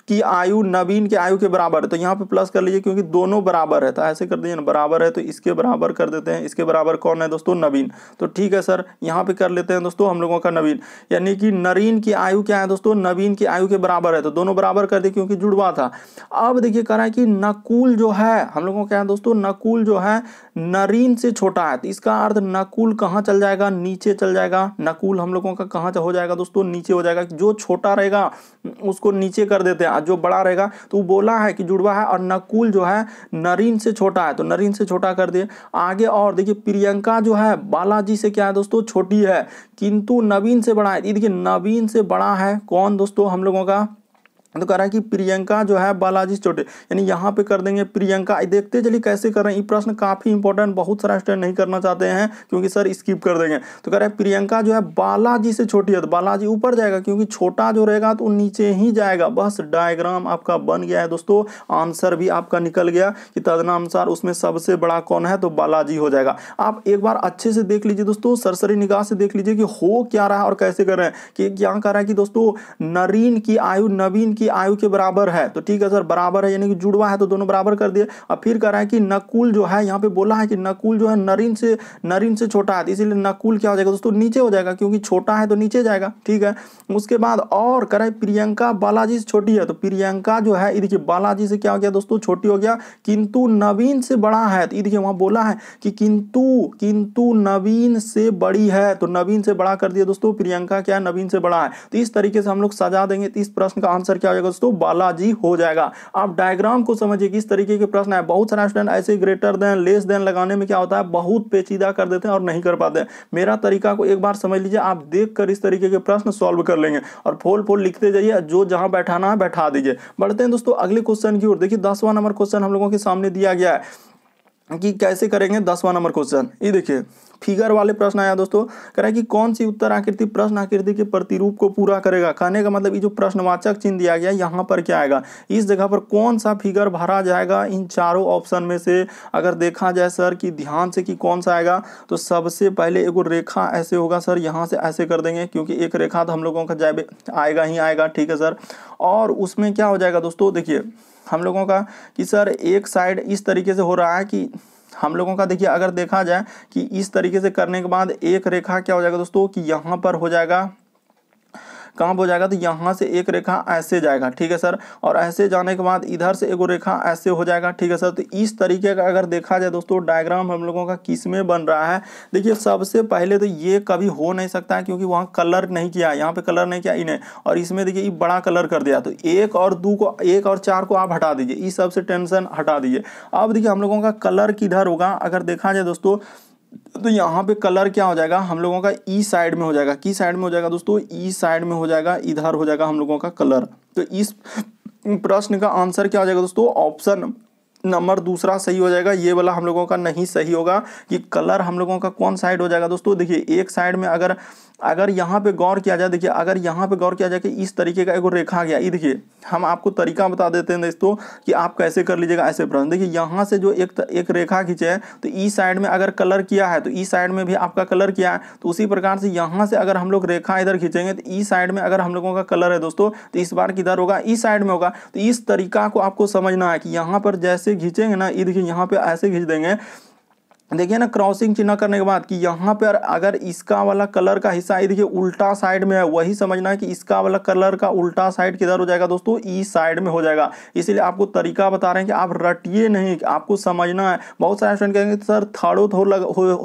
की आयु नवीन की आयु के बराबर है, तो यहाँ पे प्लस कर लीजिए क्योंकि दोनों बराबर है। तो ऐसे कर दीजिए ना, बराबर है तो इसके बराबर कर देते हैं। इसके बराबर कौन है दोस्तों, नवीन। तो ठीक है सर, यहाँ पे कर लेते हैं दोस्तों हम लोगों का नवीन, यानी कि नरीन की आयु क्या है दोस्तों, नवीन की आयु के बराबर है। तो दोनों बराबर कर दिए क्योंकि जुड़वा था। अब देखिए कह रहा है कि नकुल जो है हम लोगों का क्या है दोस्तों, नकुल जो है नरीन से छोटा है। तो इसका अर्थ नकुल कहाँ चल जाएगा, नीचे चल जाएगा। नकुल हम लोगों का कहाँ हो जाएगा दोस्तों, नीचे हो जाएगा। जो छोटा रहेगा उसको नीचे कर देते हैं, जो बड़ा रहेगा तो वो बोला है कि जुड़वा है, और नकुल जो है नरीन से छोटा है, तो नरीन से छोटा कर दिए। आगे और देखिए प्रियंका जो है बालाजी से क्या है दोस्तों, छोटी है, किंतु नवीन से बड़ा है। ये देखिए नवीन से बड़ा है कौन दोस्तों, हम लोगों का तो कह रहा है कि प्रियंका जो है बालाजी से छोटे, यानी यहाँ पे कर देंगे प्रियंका। देखते चलिए कैसे कर रहे हैं। ये प्रश्न काफी इंपॉर्टेंट, बहुत सारा स्टूडेंट नहीं करना चाहते हैं क्योंकि सर स्किप कर देंगे। तो कह रहा है प्रियंका जो है बालाजी से छोटी है, तो बालाजी ऊपर जाएगा क्योंकि छोटा जो रहेगा तो नीचे ही जाएगा। बस डायग्राम आपका बन गया है दोस्तों, आंसर भी आपका निकल गया कि तदनुसार उसमें सबसे बड़ा कौन है, तो बालाजी हो जाएगा। आप एक बार अच्छे से देख लीजिए दोस्तों, सरसरी निगाह से देख लीजिए कि हो क्या रहा है और कैसे कर रहे हैं। कि क्या कह रहा है कि दोस्तों नरीन की आयु नवीन की आयु के बराबर है, तो ठीक है सर, बराबर है यानी कि जुड़वा है तो दोनों बराबर कर दिए। अब फिर कह रहा है कि नकुल जो है, यहाँ पे बोला है कि नकुल जो है नरीन से छोटा है, इसीलिए नकुल क्या हो जाएगा दोस्तों, नीचे हो जाएगा क्योंकि छोटा है तो नीचे जाएगा। ठीक है, उसके बाद और कह रहा है प्रियंका बालाजी से छोटी है, तो प्रियंका जो है ये देखिए बालाजी से क्या हो गया दोस्तों, छोटी हो गया, किंतु नवीन से बड़ा है। तो ये देखिए वहां बोला है कि किंतु नवीन से बड़ी है, तो नवीन से बड़ा कर दिया दोस्तों, प्रियंका क्या है नवीन से बड़ा है। तो इस तरीके से हम लोग सजा देंगे, तो इस प्रश्न का आंसर क्या हो जाएगा दोस्तों, बालाजी हो जाएगा। आप डायग्राम को समझिए किस तरीके के प्रश्न है। बहुत सारे स्टूडेंट ऐसे ग्रेटर देन लेस देन लगाने में क्या होता है, बहुत पेचीदा कर देते हैं और नहीं कर पाते हैं। मेरा तरीका को एक बार समझ लीजिए, आप देखकर इस तरीके के प्रश्न सॉल्व कर लेंगे और फोल लिखते जाइए, जो जहां बैठाना है बैठा दीजिए। बढ़ते हैं दोस्तों अगले क्वेश्चन की ओर। देखिए 10वां नंबर क्वेश्चन हम लोगों के सामने दिया गया है कि कैसे करेंगे 10वां नंबर क्वेश्चन। ये देखिए फिगर वाले प्रश्न आया दोस्तों, कह रहा है कि कौन सी उत्तर आकृति प्रश्न आकृति के प्रतिरूप को पूरा करेगा। कहने का मतलब ये जो प्रश्नवाचक चिन्ह दिया गया यहाँ पर क्या आएगा, इस जगह पर कौन सा फिगर भरा जाएगा इन चारों ऑप्शन में से। अगर देखा जाए सर कि ध्यान से कि कौन सा आएगा, तो सबसे पहले एक रेखा ऐसे होगा सर, यहाँ से ऐसे कर देंगे क्योंकि एक रेखा तो हम लोगों का जाए आएगा ही आएगा। ठीक है सर, और उसमें क्या हो जाएगा दोस्तों, देखिए हम लोगों का कि सर एक साइड इस तरीके से हो रहा है कि हम लोगों का देखिए अगर देखा जाए कि इस तरीके से करने के बाद एक रेखा क्या हो जाएगा दोस्तों कि यहाँ पर हो जाएगा, कहाँ हो जाएगा, तो यहाँ से एक रेखा ऐसे जाएगा। ठीक है सर, और ऐसे जाने के बाद इधर से एक रेखा ऐसे हो जाएगा। ठीक है सर, तो इस तरीके का अगर देखा जाए दोस्तों डायग्राम हम लोगों का किस में बन रहा है। देखिए सबसे पहले तो ये कभी हो नहीं सकता है क्योंकि वहाँ कलर नहीं किया, यहाँ पे कलर नहीं किया इन्हें, और इसमें देखिए ये बड़ा कलर कर दिया। तो 1 और 2 को 1 और 4 को आप हटा दीजिए, इस सबसे टेंशन हटा दीजिए। अब देखिए हम लोगों का कलर किधर होगा, अगर देखा जाए दोस्तों तो यहाँ पे कलर क्या हो जाएगा हम लोगों का ई साइड में हो जाएगा। किस साइड में हो जाएगा दोस्तों, ई साइड में हो जाएगा, इधर हो जाएगा हम लोगों का कलर। तो इस प्रश्न का आंसर क्या हो जाएगा दोस्तों, ऑप्शन नंबर दूसरा सही हो जाएगा, ये वाला हम लोगों का नहीं सही होगा कि कलर हम लोगों का कौन साइड हो जाएगा दोस्तों। देखिए एक साइड में अगर अगर यहाँ पे गौर किया जाए, देखिए अगर यहाँ पे गौर किया जाए कि इस तरीके का एक रेखा गया, ये देखिए हम आपको तरीका बता देते हैं दोस्तों कि आप कैसे कर लीजिएगा ऐसे प्रश्न। देखिए यहाँ से जो एक रेखा खींचे है तो ई साइड में अगर कलर किया है तो ई साइड में भी आपका कलर किया है, तो उसी प्रकार से यहाँ से अगर हम लोग रेखा इधर खींचेंगे तो ई साइड में अगर हम लोगों का कलर है दोस्तों तो इस बार किधर होगा, ई साइड में होगा। तो इस तरीका को आपको समझना है कि यहाँ पर जैसे खींचेंगे ना, ये देखिए यहाँ पे ऐसे खींच देंगे, देखिए ना क्रॉसिंग चिन्ह करने के बाद कि यहाँ पर अगर इसका वाला कलर का हिस्सा ये देखिए उल्टा साइड में है, वही समझना है कि इसका वाला कलर का उल्टा साइड किधर हो जाएगा दोस्तों, ई साइड में हो जाएगा। इसीलिए आपको तरीका बता रहे हैं कि आप रटिए नहीं, आपको समझना है। बहुत सारे स्टूडेंट कहेंगे सर थर्डो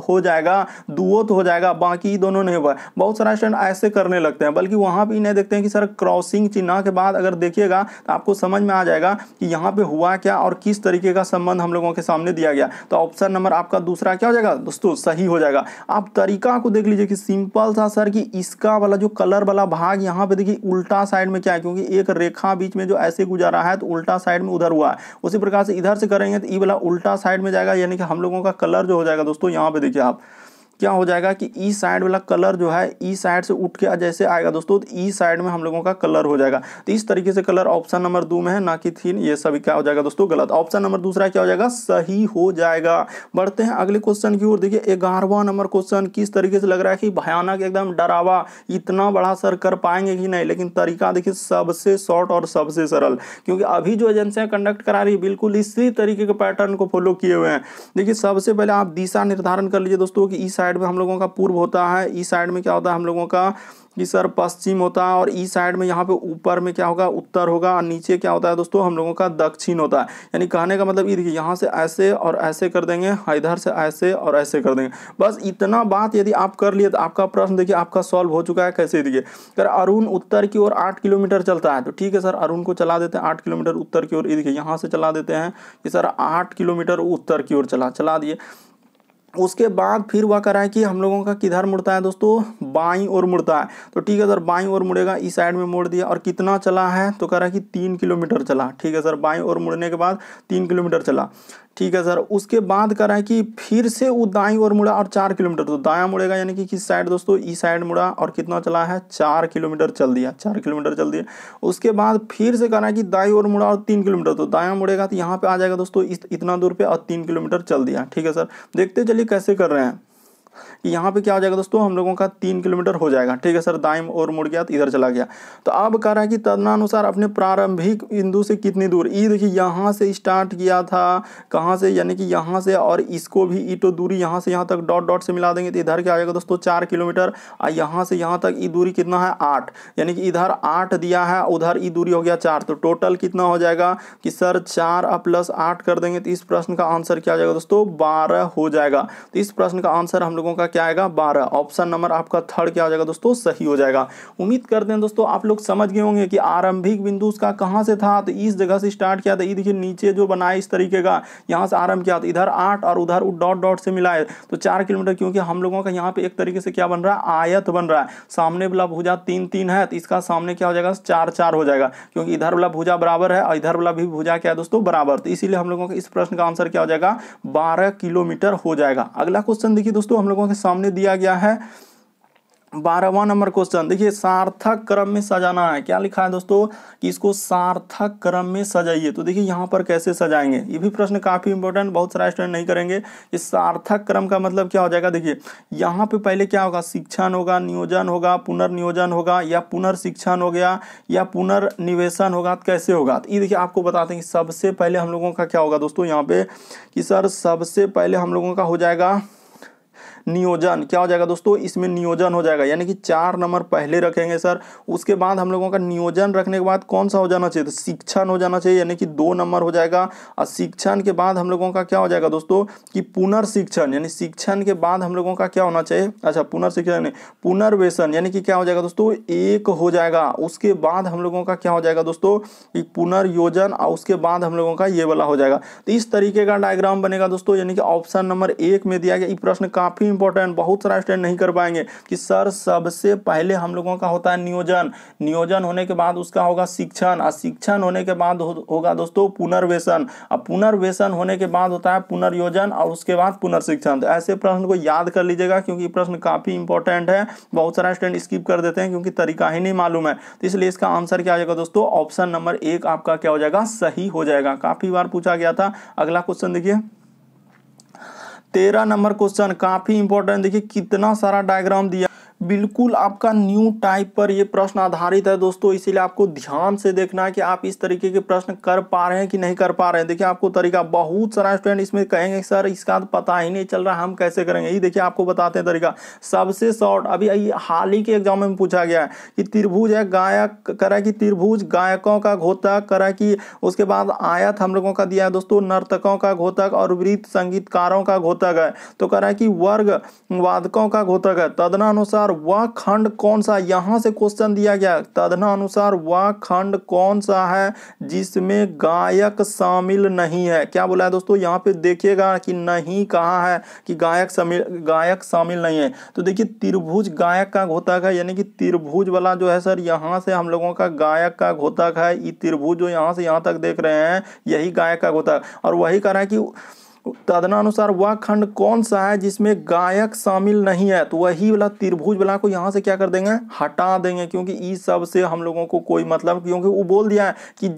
हो जाएगा, दुओ तो हो जाएगा, बाकी दोनों नहीं हुआ। बहुत सारे स्टूडेंट ऐसे करने लगते हैं, बल्कि वहां भी नहीं देखते हैं कि सर क्रॉसिंग चिन्ह के बाद अगर देखिएगा तो आपको समझ में आ जाएगा कि यहाँ पे हुआ क्या और किस तरीके का संबंध हम लोगों के सामने दिया गया। तो ऑप्शन नंबर आपका दूसरा क्या हो जाएगा दोस्तों, सही हो जाएगा। आप तरीका को देख लीजिए कि सिंपल सा सर कि इसका वाला जो कलर वाला भाग यहाँ पे देखिए उल्टा साइड में क्या है, क्योंकि एक रेखा बीच में जो ऐसे गुजरा है तो उल्टा साइड में उधर हुआ है। उसी प्रकार से इधर से करेंगे तो ये वाला उल्टा साइड में जाएगा, यानी कि हम लोगों का कलर जो हो जाएगा दोस्तों यहाँ पे देखिए आप क्या हो जाएगा कि ई साइड वाला कलर जो है ई साइड से उठ के जैसे आएगा दोस्तों तो ई साइड में हम लोगों का कलर हो जाएगा। तो इस तरीके से कलर ऑप्शन नंबर 2 में है, ना कि 3। ये सभी क्या हो जाएगा दोस्तों, गलत। ऑप्शन नंबर दूसरा क्या हो जाएगा, सही हो जाएगा। बढ़ते हैं अगले क्वेश्चन की ओर। देखिए 11वां नंबर क्वेश्चन किस तरीके से लग रहा है कि भयानक एकदम डरावा, इतना बड़ा सर कर पाएंगे कि नहीं, लेकिन तरीका देखिए सबसे शॉर्ट और सबसे सरल, क्योंकि अभी जो एजेंसियां कंडक्ट करा रही है बिल्कुल इसी तरीके के पैटर्न को फॉलो किए हुए हैं। देखिए सबसे पहले आप दिशा निर्धारण कर लीजिए दोस्तों कि इस साइड में हम लोगों का पूर्व होता है, इस साइड में क्या होता है हम लोगों का कि सर पश्चिम होता है, और इस साइड में यहाँ पे ऊपर में क्या होगा, उत्तर होगा, और नीचे क्या होता है दोस्तों हम लोगों का दक्षिण होता है। यानी कहने का मतलब ये देखिए यहाँ से ऐसे और ऐसे कर देंगे, इधर से ऐसे और ऐसे कर देंगे। बस इतना बात यदि आप कर लिए तो आपका प्रश्न देखिए आपका सॉल्व हो चुका है। कैसे देखिए, अगर अरुण उत्तर की ओर 8 किलोमीटर चलता है तो ठीक है सर अरुण को चला देते हैं 8 किलोमीटर उत्तर की ओर। ये देखिए यहाँ से चला देते हैं कि सर 8 किलोमीटर उत्तर की ओर चला दिए। उसके बाद फिर वह करा है कि हम लोगों का किधर मुड़ता है दोस्तों, बाईं ओर मुड़ता है। तो ठीक है सर बाईं ओर मुड़ेगा, इस साइड में मोड़ दिया, और कितना चला है तो कह रहा है कि 3 किलोमीटर चला। ठीक है सर बाईं ओर मुड़ने के बाद 3 किलोमीटर चला। ठीक है सर उसके बाद कह रहा है कि फिर से वो दाईं ओर मुड़ा और 4 किलोमीटर, तो दायां मुड़ेगा, यानी कि किस साइड दोस्तों, ई साइड मुड़ा, और कितना चला है 4 किलोमीटर चल दिया, 4 किलोमीटर चल दिया। उसके बाद फिर से कह रहा है कि दाईं ओर मुड़ा और 3 किलोमीटर, तो दायां मुड़ेगा तो यहाँ पे आ जाएगा दोस्तों इतना दूर पे, और 3 किलोमीटर चल दिया। ठीक है सर देखते चलिए कैसे कर रहे हैं कि यहाँ पे क्या हो जाएगा दोस्तों हम लोगों का 3 किलोमीटर हो जाएगा। ठीक है सर दाईं ओर मुड़ गया तो इधर चला गया। तो अब कह रहा है कि तदनुसार अपने प्रारंभिक बिंदु से कितनी दूर, ये देखिए यहाँ से स्टार्ट किया था, कहाँ से, यानी कि यहाँ से, और इसको भी ई तो दूरी यहाँ से यहाँ तक डॉट डॉट से मिला देंगे तो इधर क्या आ जाएगा दोस्तों 4 किलोमीटर, और यहाँ से यहाँ तक ई दूरी कितना है 8, यानी कि इधर 8 दिया है, उधर ई दूरी हो गया 4, तो टोटल कितना हो जाएगा कि सर 4 + 8 कर देंगे तो इस प्रश्न का आंसर क्या आ जाएगा दोस्तों 12 हो जाएगा। तो इस प्रश्न का आंसर हम लोगों का क्या आएगा 12। ऑप्शन नंबर आपका थर्ड क्या हो जाएगा दोस्तों, सही हो जाएगा। उम्मीद करते हैं दोस्तों आप लोग समझ गए होंगे कि आरंभिक बिंदु उसका कहां से था, तो इस जगह से स्टार्ट किया था। ये देखिए नीचे जो बनाया इस तरीके का, यहां से आरंभ किया तो इधर 8 और उधर डॉट डॉट से मिलाए तो 4 किलोमीटर, क्योंकि हम लोगों का यहाँ पे एक तरीके से क्या बन रहा है आयत बन रहा है। सामने वाला भुजा 3 3 है तो इसका सामने क्या हो जाएगा 4 4 हो जाएगा, क्योंकि इधर वाला भुजा बराबर है और इधर वाला भी भुजा क्या है दोस्तों बराबर। तो इसीलिए हम लोगों का इस प्रश्न का आंसर क्या हो जाएगा 12 किलोमीटर हो जाएगा। अगला क्वेश्चन देखिए दोस्तों हम लोगों के सामने दिया गया है 12वां नंबर क्वेश्चन। देखिए सार्थक क्रम में सजाना है। क्या लिखा है दोस्तों कि इसको सार्थक क्रम में सजाइए। तो देखिए यहाँ पर कैसे सजाएंगे, ये भी प्रश्न काफी इंपॉर्टेंट, बहुत सारा स्टूडेंट नहीं करेंगे। इस सार्थक क्रम का मतलब क्या हो जाएगा, देखिए यहाँ पे पहले क्या होगा, शिक्षण होगा, नियोजन होगा, पुनर्नियोजन होगा, या पुनर्शिक्षण हो गया, या पुनर्निवेशन होगा। तो कैसे होगा, तो ये देखिए आपको बताते हैं कि सबसे पहले हम लोगों का क्या होगा दोस्तों यहाँ पे कि सर सबसे पहले हम लोगों का हो जाएगा नियोजन। क्या हो जाएगा दोस्तों, इसमें नियोजन हो जाएगा, यानी कि 4 नंबर पहले रखेंगे सर। उसके बाद हम लोगों का नियोजन रखने के बाद कौन सा हो जाना चाहिए, तो शिक्षण हो जाना चाहिए, यानी कि 2 नंबर हो जाएगा। और शिक्षण के बाद हम लोगों का क्या हो जाएगा दोस्तों कि पुनर्शिक्षण, यानी शिक्षण के बाद हम लोगों का क्या होना चाहिए, अच्छा पुनर्शिक्षण नहीं पुनर्वेशन, यानी कि क्या हो जाएगा दोस्तों 1 हो जाएगा। उसके बाद हम लोगों का क्या हो जाएगा दोस्तों कि पुनर्योजन, और उसके बाद हम लोगों का ये वाला हो जाएगा। तो इस तरीके का डायग्राम बनेगा दोस्तों, यानी कि ऑप्शन नंबर 1 में दिया गया। ये प्रश्न काफी इंपॉर्टेंट, बहुत सारा स्टूडेंट नहीं कर पाएंगे कि सर सबसे पहले हम लोगों का होता है नियोजन, नियोजन होने के बाद उसका होगा शिक्षण, और शिक्षण होने के बाद होगा दोस्तों पुनर्वेशन, अब पुनर्वेशन होने के बाद होता है पुनर्योजन, और उसके बाद पुनर्शिक्षण। तो ऐसे प्रश्न को याद कर लीजिएगा क्योंकि प्रश्न काफी इंपॉर्टेंट है, बहुत सारा स्टूडेंट स्किप कर देते हैं क्योंकि तरीका ही नहीं मालूम है। तो इसलिए इसका आंसर क्या हो जाएगा दोस्तों, ऑप्शन नंबर 1 आपका क्या हो जाएगा, सही हो जाएगा। काफी बार पूछा गया था। अगला क्वेश्चन देखिए 13 नंबर क्वेश्चन, काफी इंपॉर्टेंट। देखिए कितना सारा डायग्राम दिया, बिल्कुल आपका न्यू टाइप पर ये प्रश्न आधारित है दोस्तों, इसीलिए आपको ध्यान से देखना है कि आप इस तरीके के प्रश्न कर पा रहे हैं कि नहीं कर पा रहे हैं। देखिए आपको तरीका, बहुत सारा स्टूडेंट इसमें कहेंगे सर इसका पता ही नहीं चल रहा, हम कैसे करेंगे। ये देखिए आपको बताते हैं तरीका, सबसे शॉर्ट। अभी हाल ही के एग्जाम में पूछा गया है कि त्रिभुज है, गायक करा कि त्रिभुज गायकों का घोतक करा कि, उसके बाद आयत हम लोगों का दिया है दोस्तों नर्तकों का घोतक, और वृत्त संगीतकारों का घोतक है। तो करा कि वर्ग वादकों का घोतक है। तदनुसार वह खंड कौन सा, यहां से क्वेश्चन दिया गया, तदनुसार वह खंड कौन सा है जिसमें गायक शामिल नहीं है। क्या बोला है दोस्तों, यहां पे देखिएगा कि नहीं कहा है कि गायक शामिल नहीं है। तो देखिए त्रिभुज गायक का घोतक है, यानी कि त्रिभुज वाला जो है सर, यहां से हम लोगों का गायक का घोतक है। ये त्रिभुज जो यहां से यहां तक देख रहे हैं यही गायक का घोतक, और वही कह रहा है कि तदनुसार वह खंड कौन सा है जिसमें गायक शामिल नहीं है। तो वही वाला त्रिभुज वाला को यहां से क्या कर देंगे, हटा देंगे, क्योंकि इस सब से हम लोगों को कोई मतलब, क्योंकि वो बोल दिया है कि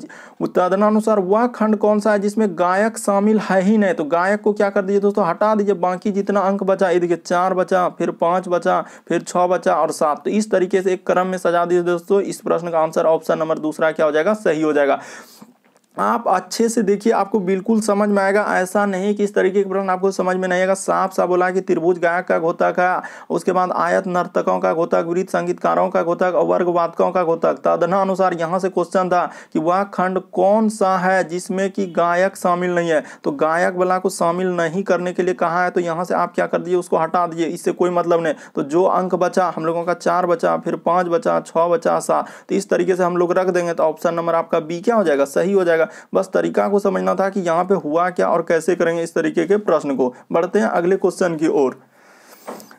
तदनुसार वह खंड कौन सा है जिसमें गायक शामिल है ही नहीं। तो गायक को क्या कर दीजिए दोस्तों, हटा दीजिए, बाकी जितना अंक बचा, ये देखिए 4 बचा, फिर 5 बचा, फिर 6 बचा और 7। तो इस तरीके से एक क्रम में सजा दीजिए दोस्तों। इस प्रश्न का आंसर ऑप्शन नंबर दूसरा क्या हो जाएगा, सही हो जाएगा। आप अच्छे से देखिए, आपको बिल्कुल समझ में आएगा, ऐसा नहीं कि इस तरीके के प्रश्न आपको समझ में नहीं आएगा। साफ साफ बोला कि त्रिभुज गायक का घोतक है, उसके बाद आयत नर्तकों का घोतक, वृत्त संगीतकारों का घोतक और वर्ग वादकों का घोतक। तदनुसार यहाँ से क्वेश्चन था कि वह खंड कौन सा है जिसमें कि गायक शामिल नहीं है। तो गायक वाला को शामिल नहीं करने के लिए कहा है, तो यहाँ से आप क्या कर दीजिए, उसको हटा दीजिए, इससे कोई मतलब नहीं। तो जो अंक बचा हम लोगों का 4 बचा, फिर 5 बचा, 6 बचा, 7। तो इस तरीके से हम लोग रख देंगे, तो ऑप्शन नंबर आपका बी क्या हो जाएगा, सही हो जाएगा। बस तरीका को समझना था कि यहाँ पे हुआ क्या और कैसे करेंगे इस तरीके के प्रश्न को। बढ़ते हैं अगले क्वेश्चन की ओर।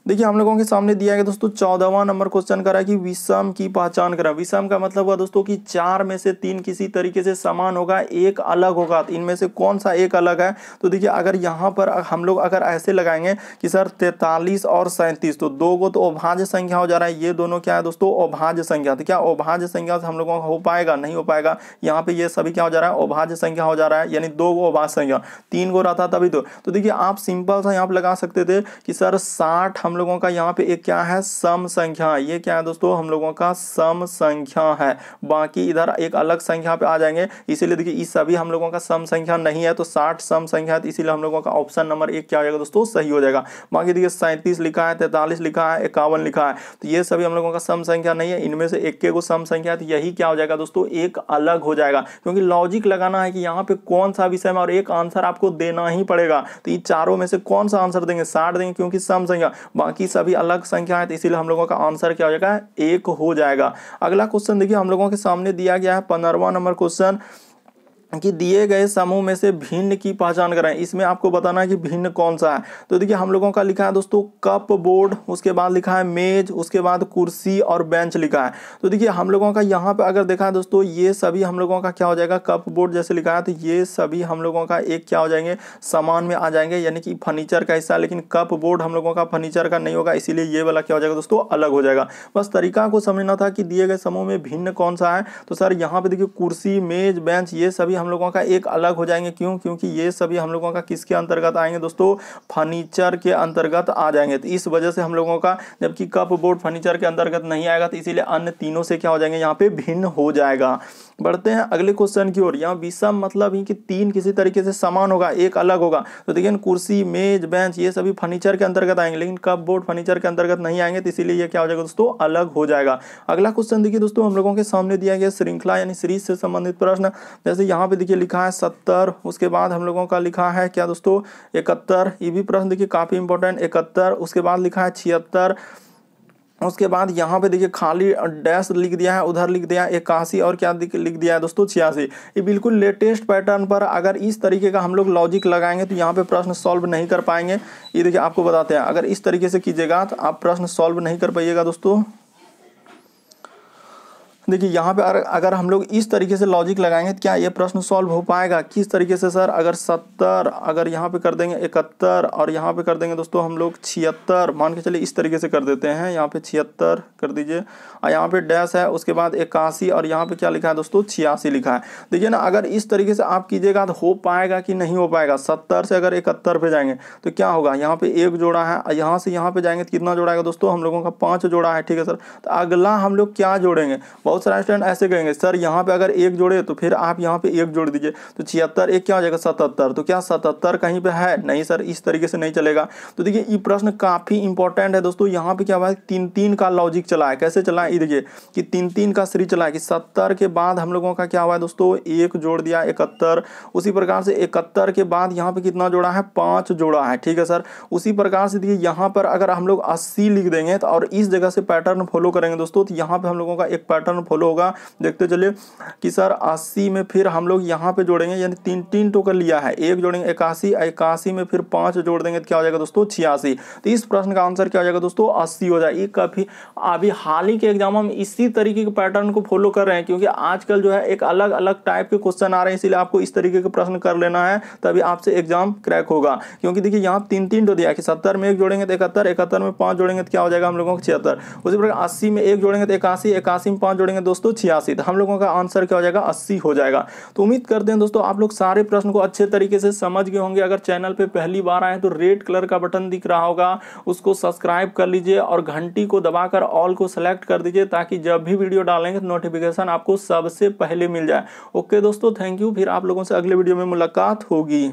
देखिए हम लोगों के सामने दिया गया दोस्तों 14वां नंबर क्वेश्चन करा कि विषम की पहचान करें। विषम का मतलब हुआ दोस्तों कि 4 में से 3 किसी तरीके से समान होगा, एक अलग होगा। तो इनमें से कौन सा एक अलग है। तो देखिए अगर यहाँ पर हम लोग अगर ऐसे लगाएंगे कि सर 43 और 37, तो 2 को तो अभाज्य संख्या हो जा रहा है, ये दोनों क्या है दोस्तों, अभाज्य संख्या। तो क्या अभाज्य संख्या से हम लोगों का हो पाएगा, नहीं हो पाएगा। यहाँ पे ये सभी क्या हो जा रहा है, अभाज्य संख्या हो जा रहा है, यानी 2 को अभाज्य संख्या, 3 को रहता तभी तो देखिए आप सिंपल सा यहाँ पे लगा सकते थे कि सर 60 हम लोगों का यहाँ पे एक क्या है, सम संख्या। ये क्या है दोस्तों, हम लोगों का सम संख्या है। बाकी इधर एक अलग संख्या पे आ जाएंगे, इसीलिए देखिए इस सभी हम लोगों का सम संख्या नहीं है, तो 60 सम संख्या है, तो इसीलिए हम लोगों का ऑप्शन नंबर 1 क्या हो जाएगा दोस्तों, सही हो जाएगा। बाकी देखिए 37 लिखा है, 43 लिखा है, 51 लिखा है, तो ये सभी हम लोगों का सम संख्या नहीं है। इनमें से एक को सम संख्या है, तो यही क्या हो जाएगा दोस्तों, एक अलग हो जाएगा। क्योंकि लॉजिक लगाना है कि यहाँ पे कौन सा विषय में, और एक आंसर आपको देना ही पड़ेगा। तो ये चारों में से कौन सा आंसर देंगे, 60 देंगे, क्योंकि सम संख्या, बाकी सभी अलग संख्या है, तो इसीलिए हम लोगों का आंसर क्या हो जाएगा, 1 हो जाएगा। अगला क्वेश्चन देखिए हम लोगों के सामने दिया गया है 15वां नंबर क्वेश्चन कि दिए गए समूह में से भिन्न की पहचान करें। इसमें आपको बताना है कि भिन्न कौन सा है। तो देखिए हम लोगों का लिखा है दोस्तों कप बोर्ड, उसके बाद लिखा है मेज, उसके बाद कुर्सी और बेंच लिखा है। तो देखिए हम लोगों का यहाँ पे अगर देखा है दोस्तों, ये सभी हम लोगों का क्या हो जाएगा, कप बोर्ड जैसे लिखा है, तो ये सभी हम लोगों का एक क्या हो जाएंगे, सामान में आ जाएंगे, यानी कि फर्नीचर का हिस्सा। लेकिन कप बोर्ड हम लोगों का फर्नीचर का नहीं होगा, इसीलिए ये वाला क्या हो जाएगा दोस्तों, अलग हो जाएगा। बस तरीका को समझना था कि दिए गए समूह में भिन्न कौन सा है। तो सर यहाँ पे देखिए कुर्सी, मेज, बेंच, ये सभी हम लोगों का एक अलग हो जाएंगे। क्यों, क्योंकि ये सभी हम लोगों का किसके अंतर्गत आएंगे दोस्तों, फर्नीचर के अंतर्गत आ जाएंगे। तो इस वजह से हम लोगों का, जबकि कप बोर्ड फर्नीचर के अंतर्गत नहीं आएगा, तो इसीलिए अन्य तीनों से क्या हो जाएंगे, यहाँ पे भिन्न हो जाएगा। बढ़ते हैं अगले क्वेश्चन की ओर। यहाँ विषम मतलब ही कि 3 किसी तरीके से समान होगा, एक अलग होगा। तो देखिए कुर्सी, मेज, बेंच ये सभी फर्नीचर के अंतर्गत आएंगे, लेकिन कप बोर्ड फर्नीचर के अंतर्गत नहीं आएंगे, तो इसीलिए ये क्या हो जाएगा दोस्तों, अलग हो जाएगा। अगला क्वेश्चन देखिए दोस्तों हम लोगों के सामने दिया गया श्रृंखला यानी सीरीज से संबंधित प्रश्न। जैसे यहाँ पे देखिए लिखा है 70, उसके बाद हम लोगों का लिखा है क्या दोस्तों, 71। ये भी प्रश्न देखिए काफी इंपॉर्टेंट, 71। उसके बाद लिखा है 76, उसके बाद यहाँ पे देखिए खाली डैश लिख दिया है, उधर लिख दिया है 81 और क्या लिख दिया है दोस्तों 86। ये बिल्कुल लेटेस्ट पैटर्न पर अगर इस तरीके का हम लोग लॉजिक लगाएंगे तो यहाँ पे प्रश्न सॉल्व नहीं कर पाएंगे। ये देखिए आपको बताते हैं, अगर इस तरीके से कीजिएगा तो आप प्रश्न सॉल्व नहीं कर पाइएगा दोस्तों। देखिए यहाँ पे अगर हम लोग इस तरीके से लॉजिक लगाएंगे तो क्या ये प्रश्न सॉल्व हो पाएगा? किस तरीके से सर? अगर 70, अगर यहाँ पे कर देंगे 71 और यहाँ पे कर देंगे दोस्तों हम लोग 76, मान के चलिए इस तरीके से कर देते हैं, यहाँ पे 76 कर दीजिए और यहाँ पे डैश है, उसके बाद 81 और यहाँ पे क्या लिखा है दोस्तों 86 लिखा है। देखिए ना, अगर इस तरीके से आप कीजिएगा तो हो पाएगा कि नहीं हो पाएगा? 70 से अगर 71 पे जाएंगे तो क्या होगा? यहाँ पे 1 जोड़ा है और यहाँ से यहाँ पे जाएंगे तो कितना जोड़ा है दोस्तों? हम लोगों का 5 जोड़ा है, ठीक है सर। तो अगला हम लोग क्या जोड़ेंगे? बहुत सारे स्टूडेंट ऐसे कहेंगे सर यहाँ पे अगर 1 जोड़े तो फिर आप यहाँ पे 1 जोड़ दीजिए, तो 76 1 क्या हो जाएगा 77। तो क्या 77 कहीं पे है? नहीं सर, इस तरीके से नहीं चलेगा। तो देखिए ये प्रश्न काफी इंपॉर्टेंट है दोस्तों। यहाँ पे क्या हुआ है, 3-3 का लॉजिक चला है। कैसे चला है? ये देखिए कि 3-3 का सीरीज चला है कि 70 के बाद हम लोगों का क्या हुआ है दोस्तों 1 जोड़ दिया 71, उसी प्रकार से 71 के बाद यहाँ पे कितना जोड़ा है? 5 जोड़ा है, ठीक है सर। उसी प्रकार से देखिए यहाँ पर अगर हम लोग 80 लिख देंगे तो और इस जगह से पैटर्न फॉलो करेंगे दोस्तों, तो यहाँ पे हम लोगों का एक पैटर्न फॉलो होगा। देखते चलिए कि सर 80 में फिर हम लोग यहाँ पे जोड़ेंगे, यानी 3-3 टोकन लिया है, 1 जोड़ेंगे 81, 81 में फिर 5 जोड़ देंगे तो क्या हो जाएगा दोस्तों 86। तो इस प्रश्न का आंसर क्या हो जाएगा दोस्तों 80 हो जाएगा। ये काफी अभी हाल ही के एग्जामों में इसी तरीके के पैटर्न को फॉलो कर रहे हैं, क्योंकि आजकल जो है एक अलग अलग टाइप के क्वेश्चन आ रहे हैं, इसीलिए आपको इस तरीके के प्रश्न कर लेना है, तभी आपसे एग्जाम क्रैक होगा। क्योंकि देखिए यहाँ 3-3 तो दिया कि 70 में 1 जोड़ेंगे तो 71, 71 में 5 जोड़ेंगे तो क्या हो जाएगा हम लोगों को 76, उसी प्रकार 80 में 1 जोड़ेंगे तो 81, 81 में 5 जोड़ेंगे दोस्तों 86। तो हम लोगों का आंसर क्या हो जाएगा 80 हो जाएगा। तो उम्मीद करते हैं दोस्तों आप लोग सारे प्रश्न को अच्छे तरीके से समझ गए होंगे। अगर चैनल पे पहली बार आए तो रेड कलर का बटन दिख रहा होगा, उसको सब्सक्राइब कर लीजिए और घंटी को दबाकर ऑल को सेलेक्ट कर दीजिए, ताकि जब भी वीडियो डालेंगे तो नोटिफिकेशन आपको सबसे पहले मिल जाए। ओके दोस्तों, थैंक यू। फिर आप लोगों से अगले वीडियो में मुलाकात होगी।